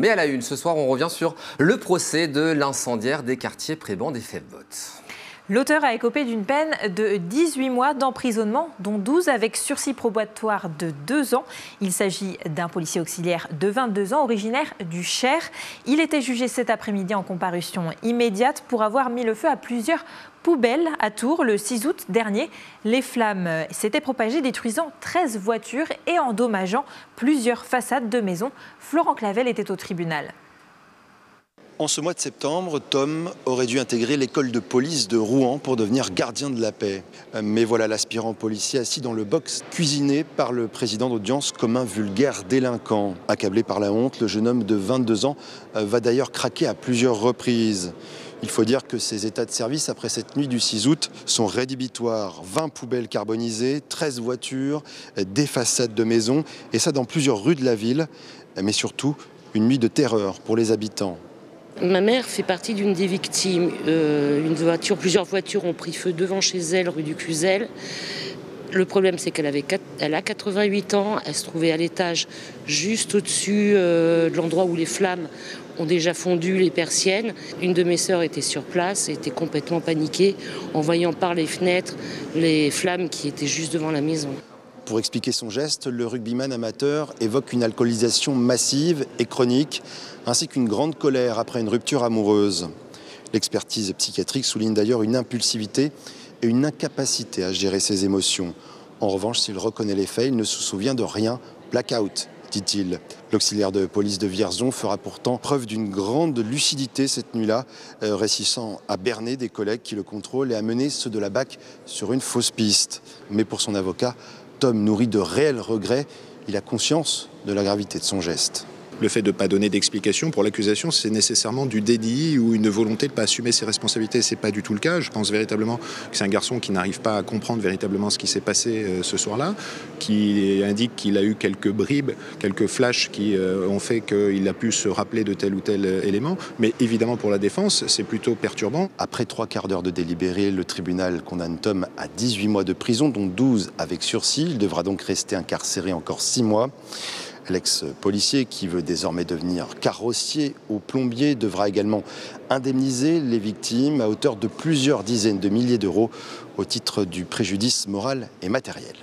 Mais à la une, ce soir, on revient sur le procès de l'incendiaire des quartiers Préband des Fèves-Bottes. L'auteur a écopé d'une peine de 18 mois d'emprisonnement, dont 12 avec sursis probatoire de 2 ans. Il s'agit d'un policier auxiliaire de 22 ans, originaire du Cher. Il était jugé cet après-midi en comparution immédiate pour avoir mis le feu à plusieurs poubelles à Tours le 6 août dernier. Les flammes s'étaient propagées, détruisant 13 voitures et endommageant plusieurs façades de maisons. Florent Clavel était au tribunal. En ce mois de septembre, Tom aurait dû intégrer l'école de police de Rouen pour devenir gardien de la paix. Mais voilà l'aspirant policier assis dans le box cuisiné par le président d'audience comme un vulgaire délinquant. Accablé par la honte, le jeune homme de 22 ans va d'ailleurs craquer à plusieurs reprises. Il faut dire que ses états de service après cette nuit du 6 août sont rédhibitoires. 20 poubelles carbonisées, 13 voitures, des façades de maisons, et ça dans plusieurs rues de la ville. Mais surtout, une nuit de terreur pour les habitants. Ma mère fait partie d'une des victimes. Plusieurs voitures ont pris feu devant chez elle, rue du Cluzel. Le problème, c'est qu'elle a 88 ans. Elle se trouvait à l'étage juste au-dessus de l'endroit où les flammes ont déjà fondu les persiennes. Une de mes sœurs était sur place et était complètement paniquée en voyant par les fenêtres les flammes qui étaient juste devant la maison. Pour expliquer son geste, le rugbyman amateur évoque une alcoolisation massive et chronique, ainsi qu'une grande colère après une rupture amoureuse. L'expertise psychiatrique souligne d'ailleurs une impulsivité et une incapacité à gérer ses émotions. En revanche, s'il reconnaît les faits, il ne se souvient de rien. Blackout, dit-il. L'auxiliaire de police de Vierzon fera pourtant preuve d'une grande lucidité cette nuit-là, réussissant à berner des collègues qui le contrôlent et à mener ceux de la BAC sur une fausse piste. Mais pour son avocat, Tom nourrit de réels regrets. Il a conscience de la gravité de son geste. Le fait de ne pas donner d'explication pour l'accusation, c'est nécessairement du déni ou une volonté de ne pas assumer ses responsabilités. Ce n'est pas du tout le cas. Je pense véritablement que c'est un garçon qui n'arrive pas à comprendre véritablement ce qui s'est passé ce soir-là, qui indique qu'il a eu quelques bribes, quelques flashs qui ont fait qu'il a pu se rappeler de tel ou tel élément. Mais évidemment, pour la défense, c'est plutôt perturbant. Après 3/4 d'heure de délibéré, le tribunal condamne Tom à 18 mois de prison, dont 12 avec sursis. Il devra donc rester incarcéré encore 6 mois. L'ex-policier, qui veut désormais devenir carrossier ou plombier, devra également indemniser les victimes à hauteur de plusieurs dizaines de milliers d'euros au titre du préjudice moral et matériel.